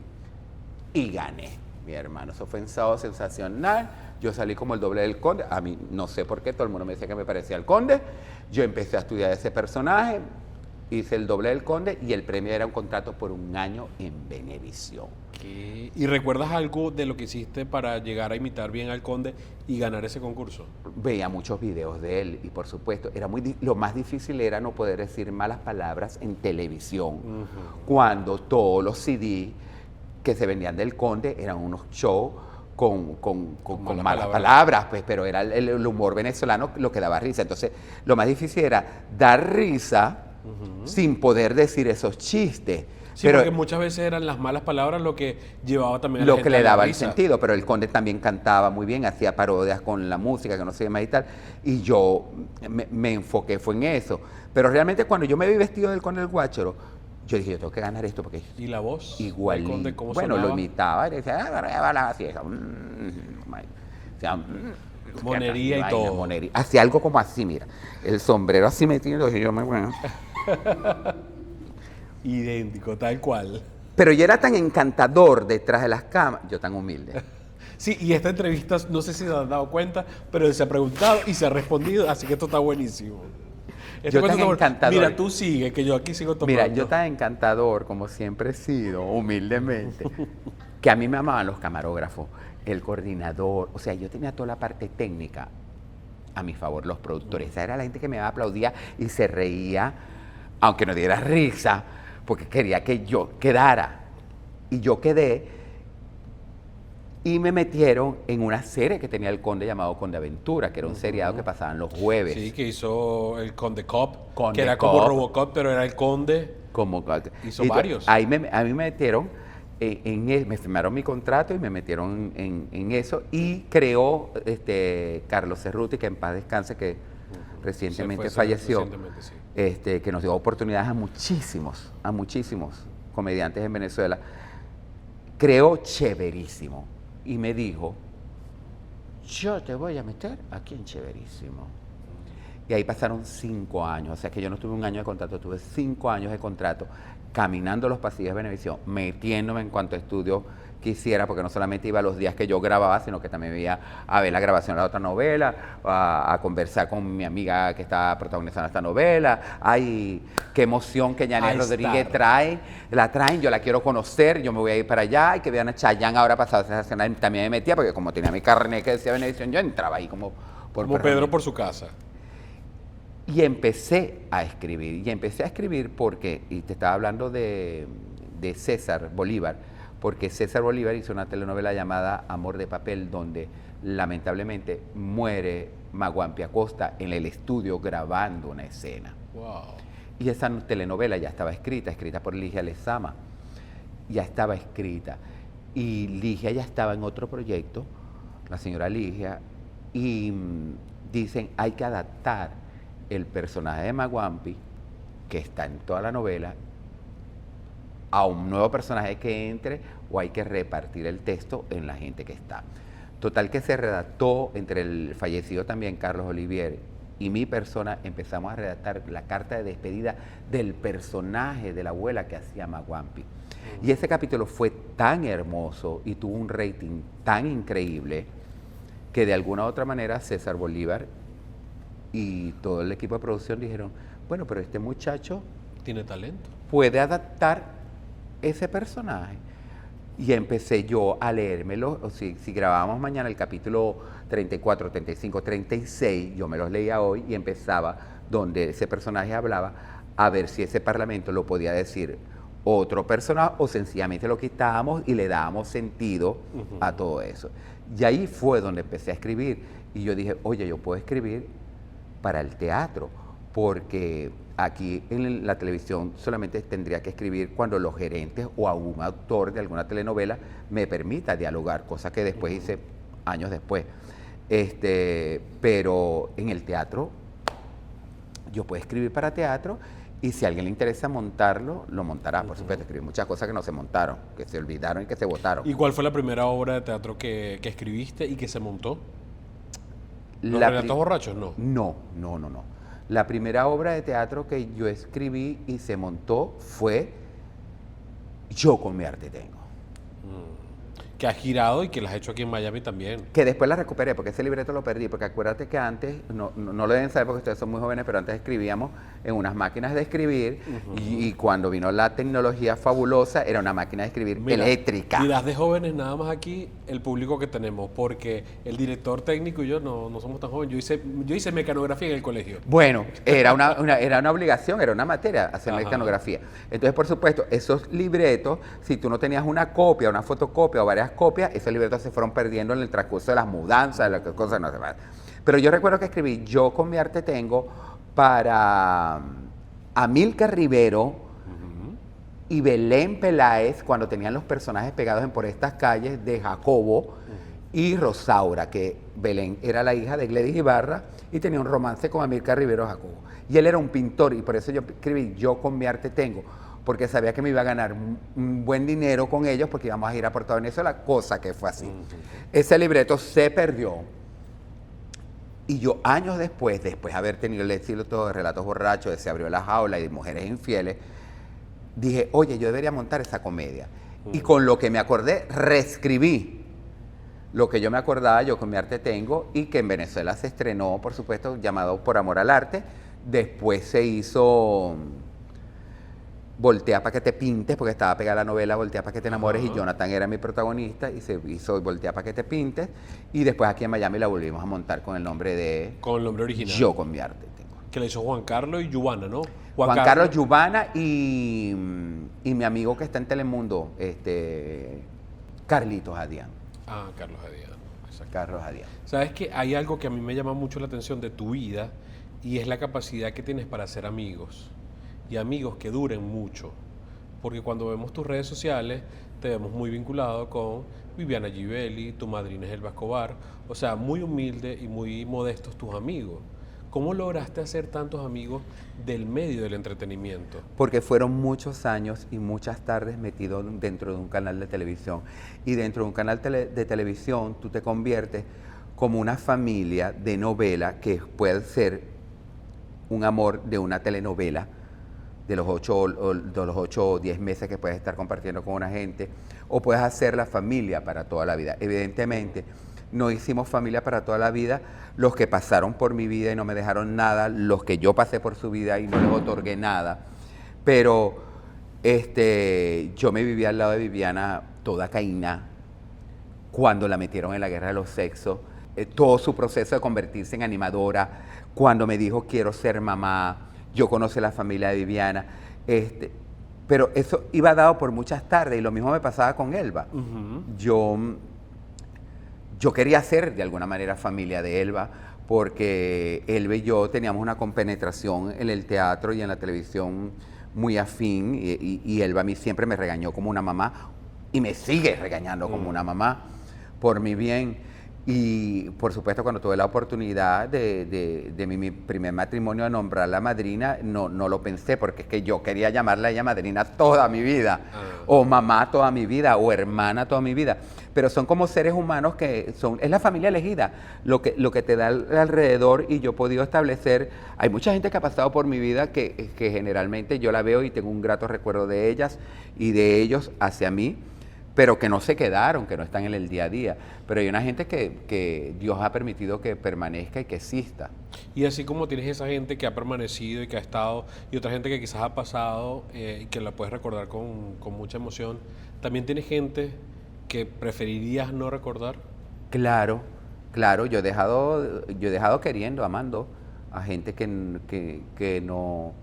Y gané, mi hermano. Eso fue en Sábado Sensacional. Yo salí como el doble del Conde. A mí no sé por qué, todo el mundo me decía que me parecía el Conde. Yo empecé a estudiar ese personaje, hice el doble del Conde y el premio era un contrato por un año en Venevisión. ¿Y recuerdas algo de lo que hiciste para llegar a imitar bien al Conde y ganar ese concurso? Veía muchos videos de él y por supuesto, lo más difícil era no poder decir malas palabras en televisión, cuando todos los CD que se vendían del Conde eran unos shows con malas palabras, pues, pero era el humor venezolano lo que daba risa. Entonces, lo más difícil era dar risa sin poder decir esos chistes. Sí, pero porque muchas veces eran las malas palabras lo que llevaba también a la lo gente que le a la daba el risa. sentido, pero el Conde también cantaba muy bien, hacía parodias con la música, que no sé más y tal, y yo me enfoqué fue en eso. Pero realmente cuando yo me vi vestido del Conde del Guácharo, yo dije, yo tengo que ganar esto porque... ¿Y la voz? Igual. Conde, ¿cómo bueno, sonaba? lo imitaba y decía, así, monería y todo. Monería. Hacía algo como así, mira, el sombrero así metido y yo me... Bueno. Idéntico, tal cual. Pero yo era tan encantador detrás de las cámaras, yo tan humilde. Sí, y esta entrevista, no sé si se han dado cuenta, pero se ha preguntado y se ha respondido, así que esto está buenísimo. Yo tan encantador. Mira, tú sigue, que yo aquí sigo tomando. Mira, yo tan encantador como siempre he sido, humildemente, que a mí me amaban los camarógrafos, el coordinador, o sea, yo tenía toda la parte técnica a mi favor, los productores. Esa era la gente que me aplaudía y se reía, aunque no diera risa, porque quería que yo quedara. Y yo quedé y me metieron en una serie que tenía el Conde llamado Conde Aventura, que era un seriado que pasaban los jueves. Sí, que hizo el Conde Cop, Conde que era Cop. como Robocop, pero era el Conde. Hizo varios. A mí me metieron, me firmaron mi contrato y me metieron en eso. Y creó Carlos Cerruti, que en paz descanse, que recientemente falleció, sí. Que nos dio oportunidades a muchísimos comediantes en Venezuela. Creó Chéverísimo y me dijo, yo te voy a meter aquí en Chéverísimo. Y ahí pasaron 5 años, o sea que yo no tuve un año de contrato, tuve 5 años de contrato, caminando los pasillos de Venevisión, metiéndome en cuanto estudio quisiera, porque no solamente iba los días que yo grababa, sino que también iba a ver la grabación de la otra novela, a conversar con mi amiga que está protagonizando esta novela. Ay, qué emoción que Yanis Rodríguez la traen, yo la quiero conocer, yo me voy a ir para allá, y que vean a Chayanne ahora pasado sensacional, también me metía, porque como tenía mi carnet que decía Venevisión, yo entraba ahí como Pedro por su casa. Y empecé a escribir. Y empecé a escribir porque, y te estaba hablando de César Bolívar, porque César Bolívar hizo una telenovela llamada Amor de Papel, donde lamentablemente muere Maguampia Acosta en el estudio grabando una escena. Wow. Y esa telenovela ya estaba escrita por Ligia Lezama. Ya estaba escrita. Y Ligia ya estaba en otro proyecto, la señora Ligia, y dicen, hay que adaptar el personaje de Maguampi, que está en toda la novela, a un nuevo personaje que entre, o hay que repartir el texto en la gente que está. Total que se redactó entre el fallecido también Carlos Olivier y mi persona, empezamos a redactar la carta de despedida del personaje de la abuela que hacía Maguampi. Y ese capítulo fue tan hermoso y tuvo un rating tan increíble que de alguna u otra manera César Bolívar y todo el equipo de producción dijeron, bueno, pero este muchacho Tiene talento. puede adaptar ese personaje. Y empecé yo a leérmelo, o si grabábamos mañana el capítulo 34, 35, 36, yo me los leía hoy y empezaba donde ese personaje hablaba, a ver si ese parlamento lo podía decir otro personaje o sencillamente lo quitábamos y le dábamos sentido a todo eso. Y ahí fue donde empecé a escribir. Y yo dije, oye, yo puedo escribir para el teatro, porque aquí en la televisión solamente tendría que escribir cuando los gerentes o algún autor de alguna telenovela me permita dialogar, cosa que después hice años después. Pero en el teatro, yo puedo escribir para teatro y si a alguien le interesa montarlo, lo montará. Por supuesto, escribí muchas cosas que no se montaron, que se olvidaron y que se votaron. ¿Y cuál fue la primera obra de teatro que escribiste y que se montó? ¿Los relatos borrachos? No. No. La primera obra de teatro que yo escribí y se montó fue Yo con mi arte tengo. Que has girado y que las has hecho aquí en Miami también. Que después la recuperé, porque ese libreto lo perdí, porque acuérdate que antes, no lo deben saber porque ustedes son muy jóvenes, pero antes escribíamos en unas máquinas de escribir y cuando vino la tecnología fabulosa, era una máquina de escribir eléctrica. Dirás de jóvenes nada más aquí el público que tenemos, porque el director técnico y yo no somos tan jóvenes. Yo hice mecanografía en el colegio. Bueno, era una obligación, era una materia hacer mecanografía. Entonces, por supuesto, esos libretos, si tú no tenías una copia, una fotocopia o varias copias, esos libretos se fueron perdiendo en el transcurso de las mudanzas, de las cosas no se van. Pero yo recuerdo que escribí Yo con mi arte tengo para Amílcar Rivero y Belén Peláez, cuando tenían los personajes pegados en Por estas calles de Jacobo y Rosaura, que Belén era la hija de Gledys Ibarra y tenía un romance con Amílcar Rivero Jacobo. Y él era un pintor y por eso yo escribí Yo con mi arte tengo, porque sabía que me iba a ganar un buen dinero con ellos porque íbamos a ir a Puerto Venezuela, cosa que fue así. Ese libreto se perdió y yo años después de haber tenido el éxito de Relatos Borrachos, de Se abrió la jaula y de Mujeres infieles, dije, oye, yo debería montar esa comedia. Y con lo que me acordé, reescribí lo que yo me acordaba, Yo con mi arte tengo, y que en Venezuela se estrenó, por supuesto, llamado Por amor al arte. Después se hizo Voltea para que te pintes, porque estaba pegada la novela Voltea para que te enamores y Jonathan era mi protagonista y se hizo Voltea para que te pintes y después aquí en Miami la volvimos a montar con el nombre de... Con el nombre original. Yo con mi arte tengo. Que le hizo Juan Carlos y Yubana, ¿no? Juan Carlos Yubana y mi amigo que está en Telemundo, Carlitos Adrián. Carlos Adrián. Exacto. Carlos Adrián. Sabes que hay algo que a mí me llama mucho la atención de tu vida y es la capacidad que tienes para hacer amigos. Y amigos que duren mucho, porque cuando vemos tus redes sociales te vemos muy vinculado con Viviana Givelli, tu madrina es Elba Escobar, o sea, muy humilde y muy modestos tus amigos. ¿Cómo lograste hacer tantos amigos del medio del entretenimiento? Porque fueron muchos años y muchas tardes metido dentro de un canal de televisión. Y dentro de un canal de televisión tú te conviertes como una familia de novela que puede ser un amor de una telenovela, de los 8 o 10 meses que puedes estar compartiendo con una gente, o puedes hacer la familia para toda la vida. Evidentemente, no hicimos familia para toda la vida, los que pasaron por mi vida y no me dejaron nada, los que yo pasé por su vida y no les otorgué nada, pero yo me vivía al lado de Viviana toda caína, cuando la metieron en la guerra de los sexos, todo su proceso de convertirse en animadora, cuando me dijo quiero ser mamá, yo conocí la familia de Viviana, pero eso iba dado por muchas tardes y lo mismo me pasaba con Elba. Yo, yo quería ser de alguna manera familia de Elba porque Elba y yo teníamos una compenetración en el teatro y en la televisión muy afín y Elba a mí siempre me regañó como una mamá y me sigue regañando como una mamá por mi bien. Y por supuesto cuando tuve la oportunidad de mi primer matrimonio de nombrarla madrina, no lo pensé porque es que yo quería llamarla a ella madrina toda mi vida, o mamá toda mi vida, o hermana toda mi vida. Pero son como seres humanos que es la familia elegida, lo que te da alrededor y yo he podido establecer, hay mucha gente que ha pasado por mi vida que generalmente yo la veo y tengo un grato recuerdo de ellas y de ellos hacia mí, pero que no se quedaron, que no están en el día a día. Pero hay una gente que Dios ha permitido que permanezca y que exista. Y así como tienes esa gente que ha permanecido y que ha estado, y otra gente que quizás ha pasado y que la puedes recordar con mucha emoción, ¿también tienes gente que preferirías no recordar? Claro, claro, yo he dejado queriendo, amando a gente que no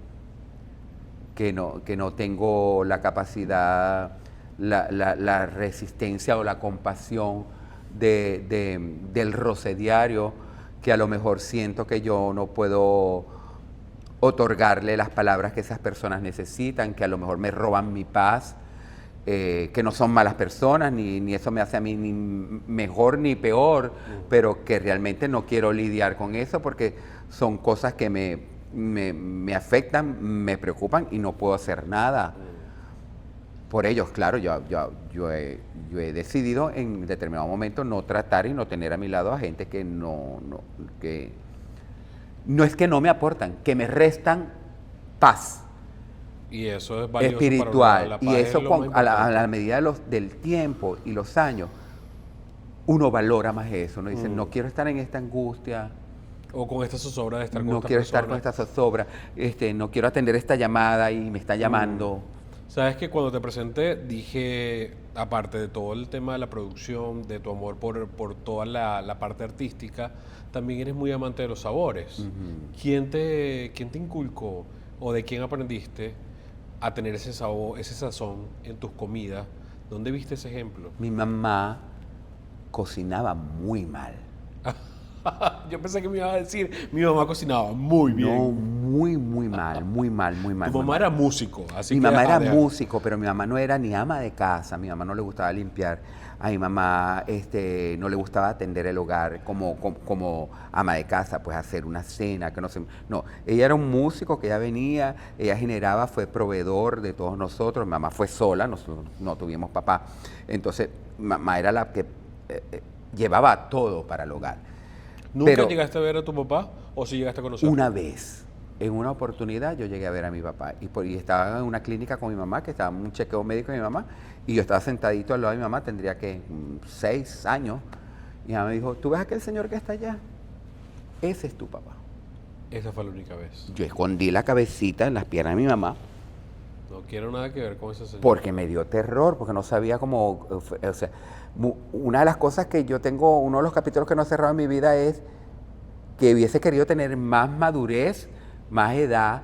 tengo la capacidad, la resistencia o la compasión del roce diario, que a lo mejor siento que yo no puedo otorgarle las palabras que esas personas necesitan, que a lo mejor me roban mi paz, que no son malas personas, ni eso me hace a mí ni mejor ni peor, pero que realmente no quiero lidiar con eso porque son cosas que me afectan, me preocupan y no puedo hacer nada. Por ellos, claro, yo he decidido en determinado momento no tratar y no tener a mi lado a gente que no es que no me aportan, que me restan paz. Y eso es valioso espiritual. para la paz, Y eso a a la medida del tiempo y los años, uno valora más eso. Uno dice, no quiero estar en esta angustia. O con esta zozobra de estar con No esta quiero persona. estar con esta zozobra. No quiero atender esta llamada y me está llamando. Sabes que cuando te presenté dije, aparte de todo el tema de la producción, de tu amor por toda la parte artística, también eres muy amante de los sabores. ¿Quién te inculcó o de quién aprendiste a tener ese sabor, ese sazón en tus comidas? ¿Dónde viste ese ejemplo? Mi mamá cocinaba muy mal. Yo pensé que me iba a decir, mi mamá cocinaba muy bien. No, muy mal, muy mal, muy mal. Tu mamá era músico, así Mi que... mamá era músico, pero mi mamá no era ni ama de casa, a mi mamá no le gustaba limpiar, a mi mamá no le gustaba atender el hogar como ama de casa, pues hacer una cena, que no sé. No, ella era un músico que ella venía, ella generaba, fue proveedor de todos nosotros, mi mamá fue sola, nosotros no tuvimos papá, entonces mamá era la que llevaba todo para el hogar. ¿Nunca llegaste a ver a tu papá o sí llegaste a conocerlo? Una vez, en una oportunidad, yo llegué a ver a mi papá y estaba en una clínica con mi mamá, que estaba en un chequeo médico de mi mamá, y yo estaba sentadito al lado de mi mamá, tendría que 6 años, y mi mamá me dijo, ¿tú ves a aquel señor que está allá? Ese es tu papá. Esa fue la única vez. Yo escondí la cabecita en las piernas de mi mamá. No quiero nada que ver con ese señor. Porque me dio terror, porque no sabía cómo, o sea, una de las cosas que yo tengo, uno de los capítulos que no he cerrado en mi vida es que hubiese querido tener más madurez, más edad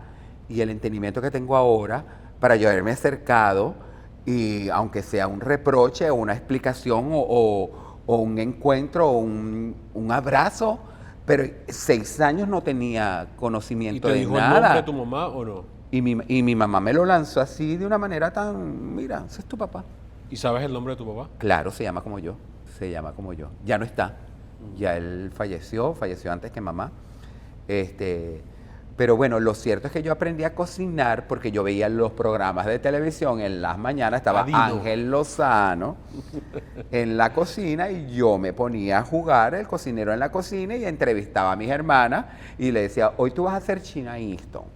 y el entendimiento que tengo ahora para yo haberme acercado y aunque sea un reproche o una explicación o un encuentro o un abrazo, pero 6 años no tenía conocimiento de nada. ¿Y te dijo el nombre de tu mamá o no? Y mi mamá me lo lanzó así de una manera tan, mira, ese es tu papá. ¿Y sabes el nombre de tu papá? Claro, se llama como yo, Ya no está, ya él falleció antes que mamá. Pero bueno, lo cierto es que yo aprendí a cocinar porque yo veía los programas de televisión en las mañanas, estaba Adino. Ángel Lozano en la cocina y yo me ponía a jugar el cocinero en la cocina y entrevistaba a mis hermanas y le decía, hoy tú vas a hacer China Easton.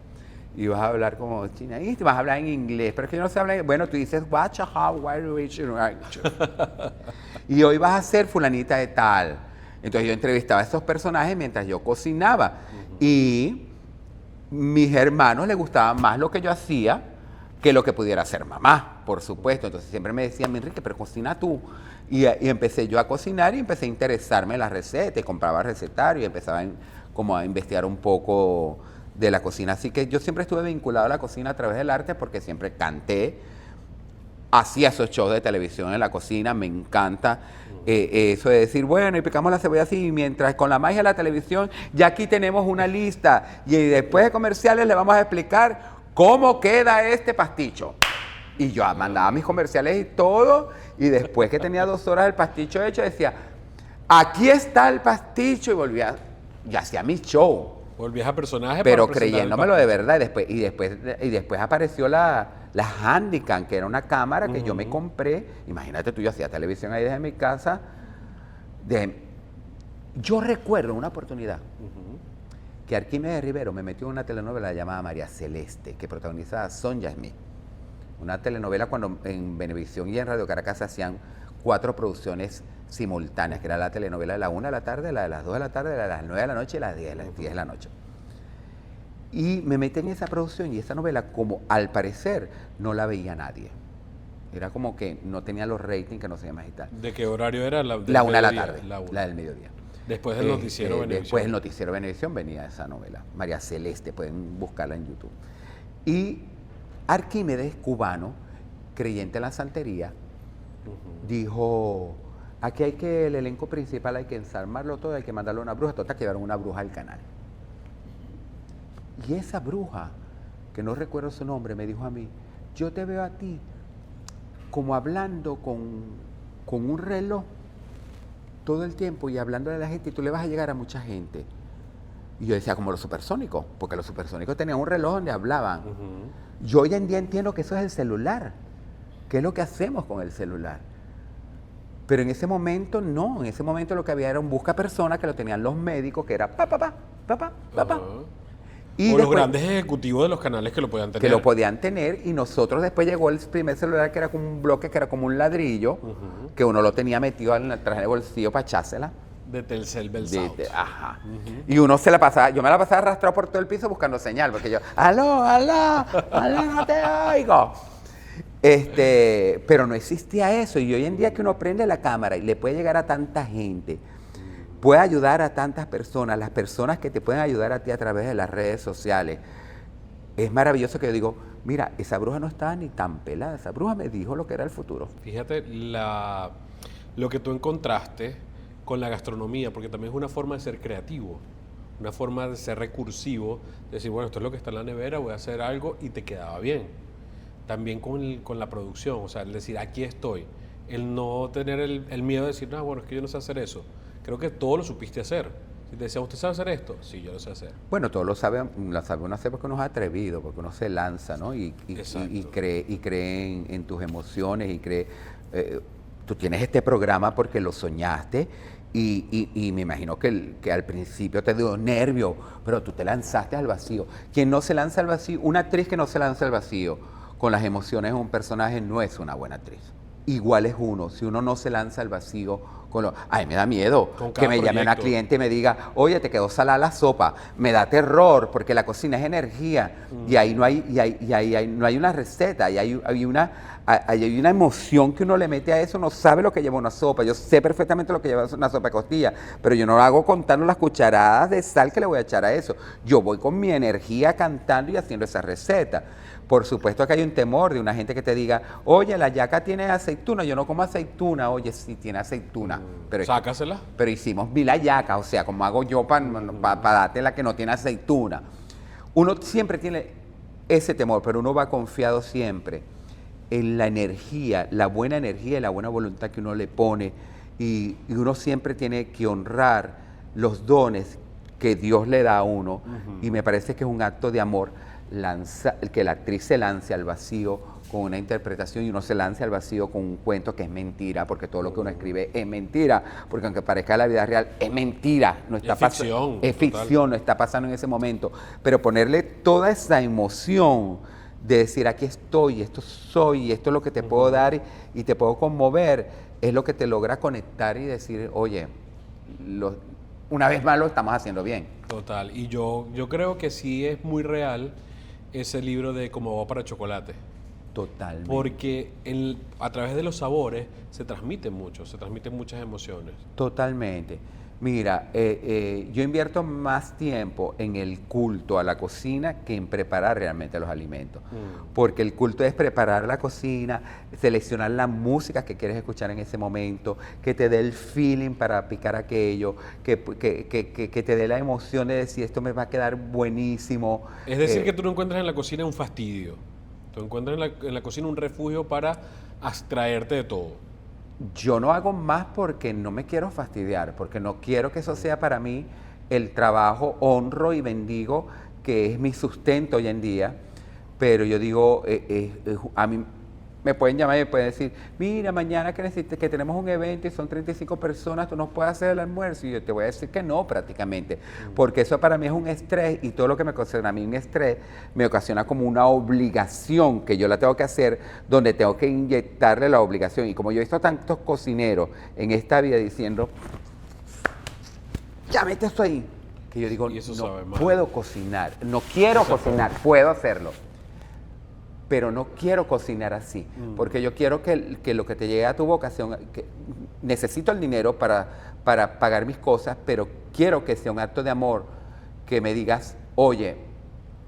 Y vas a hablar como China Easton, vas a hablar en inglés, pero es que yo no sé hablar inglés. Bueno, tú dices, watch a how, why, y hoy vas a ser fulanita de tal. Entonces yo entrevistaba a esos personajes mientras yo cocinaba. Y mis hermanos les gustaba más lo que yo hacía que lo que pudiera hacer mamá, por supuesto. Entonces siempre me decían, Enrique, pero cocina tú. Y empecé yo a cocinar y empecé a interesarme en las recetas, y compraba recetarios y empezaba como a investigar un poco de la cocina. Así que yo siempre estuve vinculado a la cocina a través del arte porque siempre canté, hacía esos shows de televisión en la cocina, me encanta eso de decir, bueno, y picamos la cebolla así, y mientras con la magia de la televisión, ya aquí tenemos una lista, y después de comerciales le vamos a explicar cómo queda este pasticho. Y yo mandaba mis comerciales y todo, y después que tenía 2 horas el pasticho hecho, decía, aquí está el pasticho, y volvía, y hacía mi show. Volvías a personaje Pero para presentar creyéndomelo el de verdad, y después apareció la Handycam, que era una cámara que yo me compré. Imagínate tú, yo hacía televisión ahí desde mi casa. Yo recuerdo una oportunidad que Arquímedes Rivero me metió en una telenovela llamada María Celeste, que protagonizaba Sonja Smith. Una telenovela cuando en Venevisión y en Radio Caracas se hacían 4 producciones simultáneas, que era la telenovela de la 1 de la tarde, la de las 2 de la tarde, la de las 9 de la noche y la de las 10 de la noche. Y me metí en esa producción y esa novela, como al parecer no la veía nadie. Era como que no tenía los ratings que no se llama y tal. ¿De qué horario era? La 1 de la tarde, la del mediodía. Después del noticiero Venevisión. Después del noticiero Venevisión venía esa novela, María Celeste, pueden buscarla en YouTube. Y Arquímedes, cubano, creyente en la santería, dijo, aquí hay que, el elenco principal hay que ensarmarlo todo, hay que mandarle a una bruja, total que llevaron una bruja al canal. Y esa bruja, que no recuerdo su nombre, me dijo a mí, yo te veo a ti como hablando con un reloj todo el tiempo y hablando de la gente, y tú le vas a llegar a mucha gente. Y yo decía, como los supersónicos, porque los supersónicos tenían un reloj donde hablaban. Yo hoy en día entiendo que eso es el celular, que es lo que hacemos con el celular. Pero en ese momento no, en ese momento lo que había era un busca persona que lo tenían los médicos, que era papá. Y o después, los grandes ejecutivos de los canales que lo podían tener. Que lo podían tener, y nosotros después llegó el primer celular que era como un bloque, que era como un ladrillo, que uno lo tenía metido en el traje de bolsillo para echársela. De Telcel Belsouth. Ajá. Y uno se la pasaba, yo me la pasaba arrastrado por todo el piso buscando señal, porque yo, aló, no te oigo. Pero no existía eso, y hoy en día que uno prende la cámara y le puede llegar a tanta gente, puede ayudar a tantas personas, las personas que te pueden ayudar a ti a través de las redes sociales. Es maravilloso que yo digo, mira, esa bruja no estaba ni tan pelada, esa bruja me dijo lo que era el futuro. Fíjate lo que tú encontraste con la gastronomía, porque también es una forma de ser creativo, una forma de ser recursivo, de decir, bueno, esto es lo que está en la nevera, voy a hacer algo, y te quedaba bien. También con la producción, o sea, el decir, aquí estoy, el no tener el miedo de decir, no, bueno, es que yo no sé hacer eso. Creo que todo lo supiste hacer. Si te decían, ¿usted sabe hacer esto? Sí, yo lo sé hacer. Bueno, todo lo sabe uno hacer porque uno es atrevido, porque uno se lanza, ¿no? Y cree en tus emociones, y cree... tú tienes este programa porque lo soñaste, y me imagino que al principio te dio nervio, pero tú te lanzaste al vacío. Quien no se lanza al vacío, una actriz que no se lanza al vacío con las emociones de un personaje no es una buena actriz. Igual es uno, si uno no se lanza al vacío ay, me da miedo que me llame una cliente y me diga, oye, te quedó salada la sopa. Me da terror, porque la cocina es energía, y ahí no hay una receta, y hay una emoción que uno le mete a eso. No sabe lo que lleva una sopa. Yo sé perfectamente lo que lleva una sopa de costilla, pero yo no lo hago contando las cucharadas de sal que le voy a echar a eso. Yo voy con mi energía cantando y haciendo esa receta. Por supuesto que hay un temor de una gente que te diga, oye, la yaca tiene aceituna, yo no como aceituna. Oye, sí tiene aceituna. Pero sácasela. Pero hicimos la yaca, o sea, como hago yo para darte la que no tiene aceituna. Uno siempre tiene ese temor, pero uno va confiado siempre en la energía, la buena energía y la buena voluntad que uno le pone, y uno siempre tiene que honrar los dones que Dios le da a uno, y me parece que es un acto de amor que la actriz se lance al vacío con una interpretación, y uno se lance al vacío con un cuento que es mentira, porque todo lo que uno escribe es mentira, porque aunque parezca la vida real, es mentira, no está pasando, es ficción, no está pasando en ese momento, pero ponerle toda esa emoción de decir, aquí estoy, esto soy, y esto es lo que te puedo dar, y te puedo conmover, es lo que te logra conectar y decir, oye, una vez más lo estamos haciendo bien. Total, y yo creo que sí es muy real ese libro de Como agua para chocolate. Totalmente. porque a través de los sabores se transmiten muchas emociones. Totalmente. Mira, yo invierto más tiempo en el culto a la cocina que en preparar realmente los alimentos. Porque el culto es preparar la cocina, seleccionar la música que quieres escuchar en ese momento, que te dé el feeling para picar aquello, que te dé la emoción de decir esto me va a quedar buenísimo. Es decir, que tú no encuentras en la cocina un fastidio, tú encuentras en la cocina un refugio para abstraerte de todo. Yo no hago más porque no me quiero fastidiar, porque no quiero que eso sea para mí el trabajo, honro y bendigo, que es mi sustento hoy en día. Pero yo digo, a mí me pueden llamar y me pueden decir, mira, mañana que tenemos un evento y son 35 personas, tú nos puedes hacer el almuerzo. Y yo te voy a decir que no prácticamente, porque eso para mí es un estrés y todo lo que me ocasiona a mí un estrés me ocasiona como una obligación que yo la tengo que hacer, donde tengo que inyectarle la obligación. Y como yo he visto tantos cocineros en esta vida diciendo, ya mete eso ahí, que yo digo, Y eso no sabe mal. puedo cocinar, no quiero cocinar, puedo hacerlo, pero no quiero cocinar así, porque yo quiero que lo que te llegue a tu vocación, que necesito el dinero para pagar mis cosas, pero quiero que sea un acto de amor, que me digas, oye,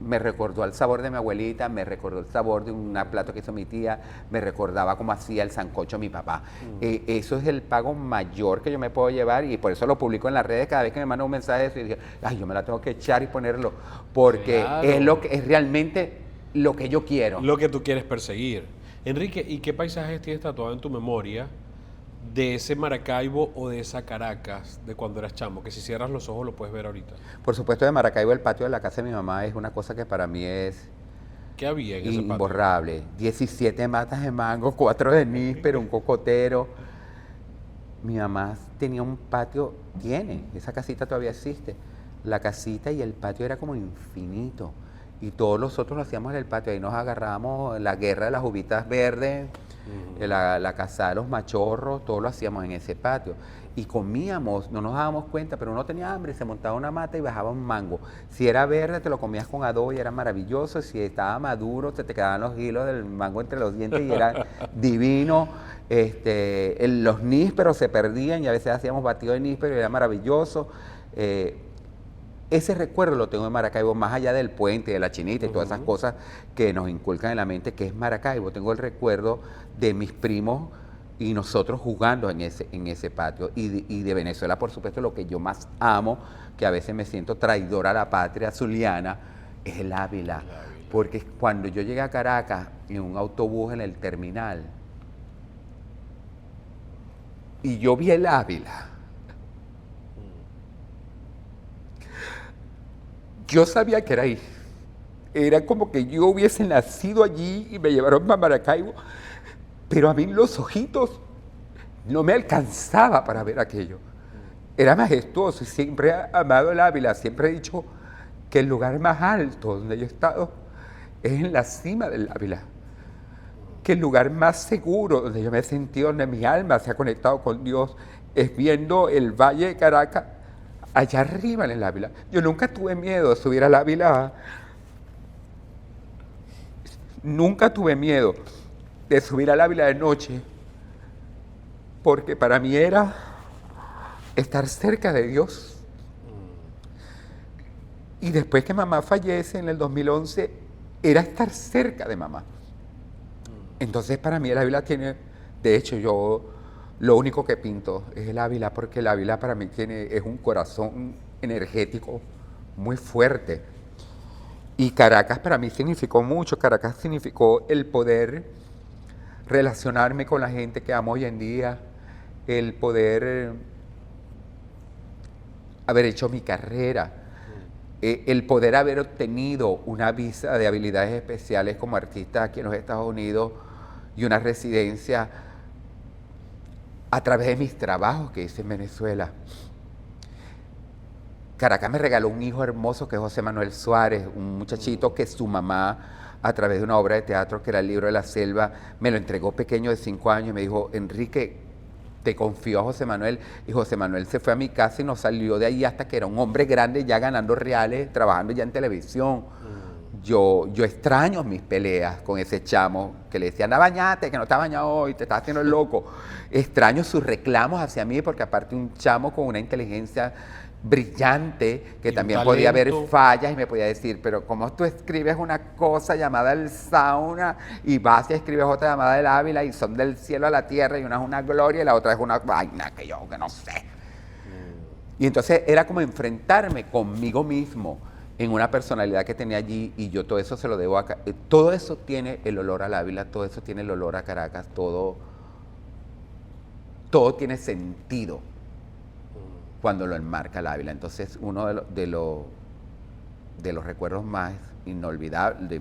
me recordó el sabor de mi abuelita, me recordó el sabor de un plato que hizo mi tía, me recordaba cómo hacía el sancocho mi papá. Eso es el pago mayor que yo me puedo llevar y por eso lo publico en las redes cada vez que me mandan un mensaje de eso y digo, ay, yo me la tengo que echar y ponerlo, porque Claro. es realmente lo que yo quiero. Lo que tú quieres perseguir. Enrique, ¿y qué paisajes tienes tatuado en tu memoria de ese Maracaibo o de esa Caracas de cuando eras chamo? Que si cierras los ojos lo puedes ver ahorita. Por supuesto, de Maracaibo, el patio de la casa de mi mamá es una cosa que para mí es ¿Qué había en ese patio? imborrable. 17 matas de mango, 4 de níspero, un cocotero. Mi mamá tenía un patio, esa casita todavía existe. La casita y el patio era como infinito. Y todos nosotros lo hacíamos en el patio. Ahí nos agarrábamos la guerra de las uvitas verdes, la cazada de los machorros, todo lo hacíamos en ese patio. Y comíamos, no nos dábamos cuenta, pero uno tenía hambre, se montaba una mata y bajaba un mango. Si era verde, te lo comías con adobo y era maravilloso. Si estaba maduro, te quedaban los hilos del mango entre los dientes y era divino. Los nísperos se perdían y a veces hacíamos batido de níspero y era maravilloso. Ese recuerdo lo tengo de Maracaibo, más allá del puente, de la chinita y todas esas cosas que nos inculcan en la mente, que es Maracaibo. Tengo el recuerdo de mis primos y nosotros jugando en ese patio. Y de Venezuela, por supuesto, lo que yo más amo, que a veces me siento traidora a la patria zuliana, es el Ávila. Porque cuando yo llegué a Caracas en un autobús en el terminal, y yo vi el Ávila, yo sabía que era ahí. Era como que yo hubiese nacido allí y me llevaron para Maracaibo, pero a mí los ojitos no me alcanzaba para ver aquello. Era majestuoso y siempre he amado el Ávila, siempre he dicho que el lugar más alto donde yo he estado es en la cima del Ávila, que el lugar más seguro donde yo me he sentido, donde mi alma se ha conectado con Dios, es viendo el Valle de Caracas, allá arriba en el Ávila. Yo nunca tuve miedo de subir al Ávila. Nunca tuve miedo de subir al Ávila de noche, porque para mí era estar cerca de Dios. Y después que mamá fallece en el 2011, era estar cerca de mamá. Entonces para mí el Ávila tiene, de hecho yo lo único que pinto es el Ávila, porque el Ávila para mí es un corazón energético muy fuerte. Y Caracas para mí significó mucho. Caracas significó el poder relacionarme con la gente que amo hoy en día, el poder haber hecho mi carrera, el poder haber obtenido una visa de habilidades especiales como artista aquí en los Estados Unidos y una residencia a través de mis trabajos que hice en Venezuela. Caracas me regaló un hijo hermoso que es José Manuel Suárez, un muchachito que su mamá, a través de una obra de teatro que era El Libro de la Selva, me lo entregó pequeño de 5 años y me dijo, Enrique, te confío a José Manuel. Y José Manuel se fue a mi casa y no salió de ahí hasta que era un hombre grande ya ganando reales, trabajando ya en televisión. yo extraño mis peleas con ese chamo que le decía, anda bañate, que no estás bañado hoy, te estás haciendo el loco. Extraño sus reclamos hacia mí porque aparte un chamo con una inteligencia brillante que Y un también podía ver talento. fallas y me podía decir, pero ¿cómo tú escribes una cosa llamada el sauna y vas y escribes otra llamada el Ávila y son del cielo a la tierra y una es una gloria y la otra es una vaina que yo que no sé? Y entonces era como enfrentarme conmigo mismo en una personalidad que tenía allí y yo todo eso se lo debo a... Todo eso tiene el olor al Ávila, todo eso tiene el olor a Caracas, todo tiene sentido cuando lo enmarca el Ávila. Entonces uno de los recuerdos más inolvidables,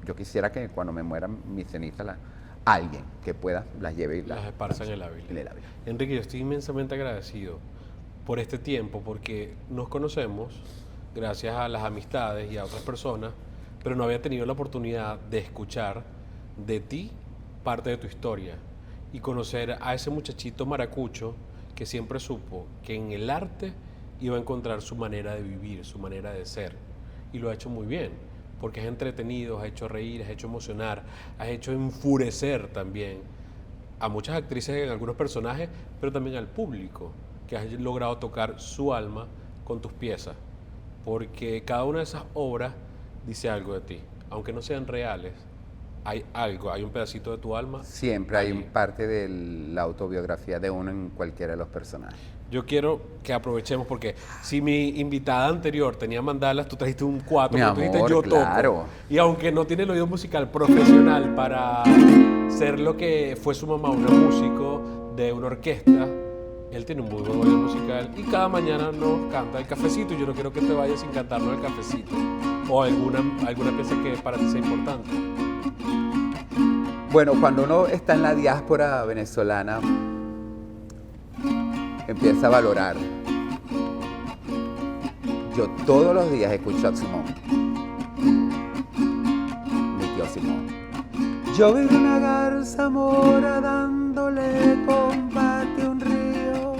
yo quisiera que cuando me mueran mis cenizas, alguien que pueda las lleve y Las esparza en el Ávila. en el Ávila. Enrique, yo estoy inmensamente agradecido por este tiempo, porque nos conocemos gracias a las amistades y a otras personas, pero no había tenido la oportunidad de escuchar de ti parte de tu historia y conocer a ese muchachito maracucho que siempre supo que en el arte iba a encontrar su manera de vivir, su manera de ser, y lo ha hecho muy bien, porque has entretenido, has hecho reír, has hecho emocionar, has hecho enfurecer también a muchas actrices en algunos personajes, pero también al público, que has logrado tocar su alma con tus piezas, porque cada una de esas obras dice algo de ti, aunque no sean reales, hay algo, hay un pedacito de tu alma. Siempre hay allí. parte de la autobiografía de uno en cualquiera de los personajes. Yo quiero que aprovechemos, porque si mi invitada anterior tenía mandalas, tú trajiste un 4, Mi tú dijiste amor, yo claro. toco. Y aunque no tiene el oído musical profesional para ser lo que fue su mamá, un músico de una orquesta, él tiene un muy buen oído musical y cada mañana nos canta el cafecito, y yo no quiero que te vayas sin cantarnos el cafecito o alguna pieza que para ti sea importante. Bueno, cuando uno está en la diáspora venezolana, empieza a valorar. Yo todos los días escucho a Simón, mi tío Simón. Yo vi una garza mora dándole combate a un río.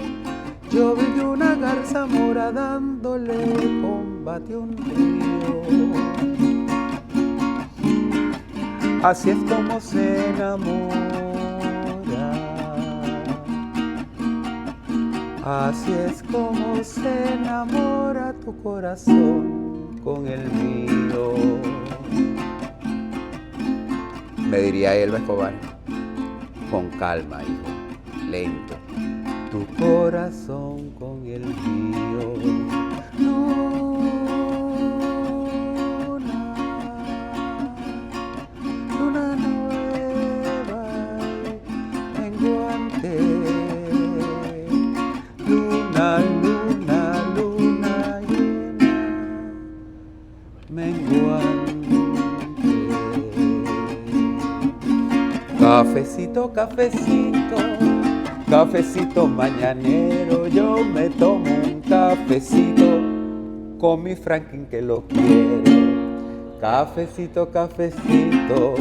Yo vi una garza mora dándole combate a un río. Así es como se enamora. Así es como se enamora tu corazón con el mío. Me diría Elba Escobar, con calma, hijo, lento. Tu corazón con el mío. Luna nueva, menguante. Luna llena, menguante. Cafecito, cafecito, cafecito mañanero. Yo me tomo un cafecito con mi Franklin que lo quiero. Cafecito, cafecito,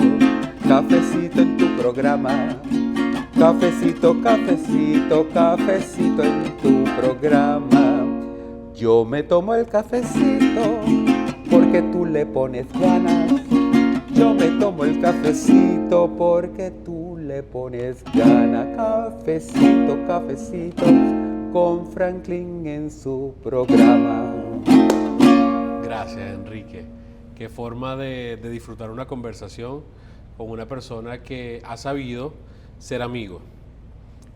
cafecito en tu programa. Cafecito, cafecito, cafecito en tu programa. Yo me tomo el cafecito porque tú le pones ganas. Yo me tomo el cafecito porque tú le pones ganas. Cafecito, cafecito con Franklin en su programa. Gracias, Enrique. Qué forma de disfrutar una conversación con una persona que ha sabido ser amigo,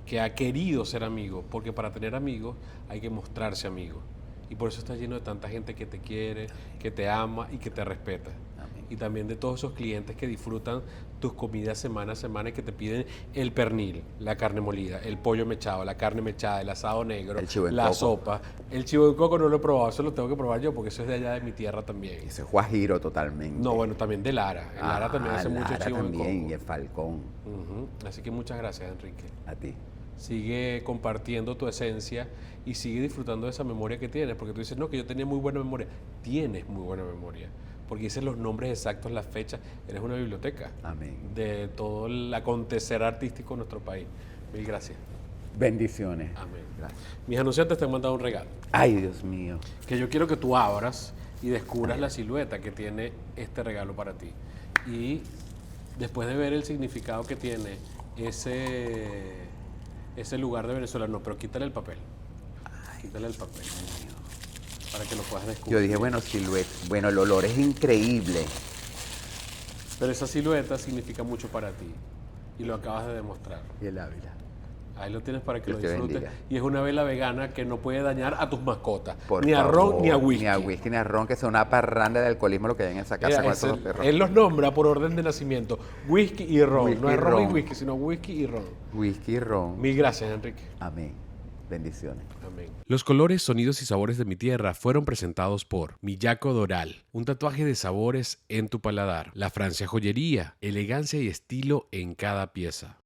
que ha querido ser amigo, porque para tener amigos hay que mostrarse amigo. Y por eso está lleno de tanta gente que te quiere, que te ama y que te respeta. Amén. Y también de todos esos clientes que disfrutan tus comidas semana a semana y que te piden el pernil, la carne molida, el pollo mechado, la carne mechada, el asado negro, El chivo en la coco. sopa. El chivo de coco no lo he probado, eso lo tengo que probar yo porque eso es de allá de mi tierra también. Ese es guajiro totalmente. No, bueno, también de Lara. En Lara también hace mucho Lara chivo en también, coco. y el falcón. Ujú. Así que muchas gracias, Enrique. A ti. Sigue compartiendo tu esencia y sigue disfrutando de esa memoria que tienes, porque tú dices, no, que yo tenía muy buena memoria. Tienes muy buena memoria, porque dices los nombres exactos, las fechas. Eres una biblioteca Amén. de todo el acontecer artístico en nuestro país. Mil gracias. Bendiciones. Amén. Gracias. Mis anunciantes te han mandado un regalo Ay, Dios mío. que yo quiero que tú abras y descubras la silueta que tiene este regalo para ti. Y después de ver el significado que tiene ese lugar de Venezuela, no, pero quítale el papel. Quítale el papel para que lo puedas descubrir. Yo dije, bueno, silueta. Bueno, el olor es increíble. Pero esa silueta significa mucho para ti y lo acabas de demostrar. Y el Ávila. Ahí lo tienes para que Dios lo te disfrutes. bendiga. Y es una vela vegana que no puede dañar a tus mascotas. Por Ni a ron favor, ni a whisky. Ni a whisky, ni a ron, que es una parranda de alcoholismo lo que hay en esa casa Mira, con esos dos perros. él los nombra por orden de nacimiento. Whisky y ron. Whisky No es y ron y ron. whisky, sino whisky y ron. Whisky y ron. Mil gracias, Enrique. Amén. Bendiciones. Amén. Los colores, sonidos y sabores de mi tierra fueron presentados por Miyako Doral, un tatuaje de sabores en tu paladar. La Francia Joyería, elegancia y estilo en cada pieza.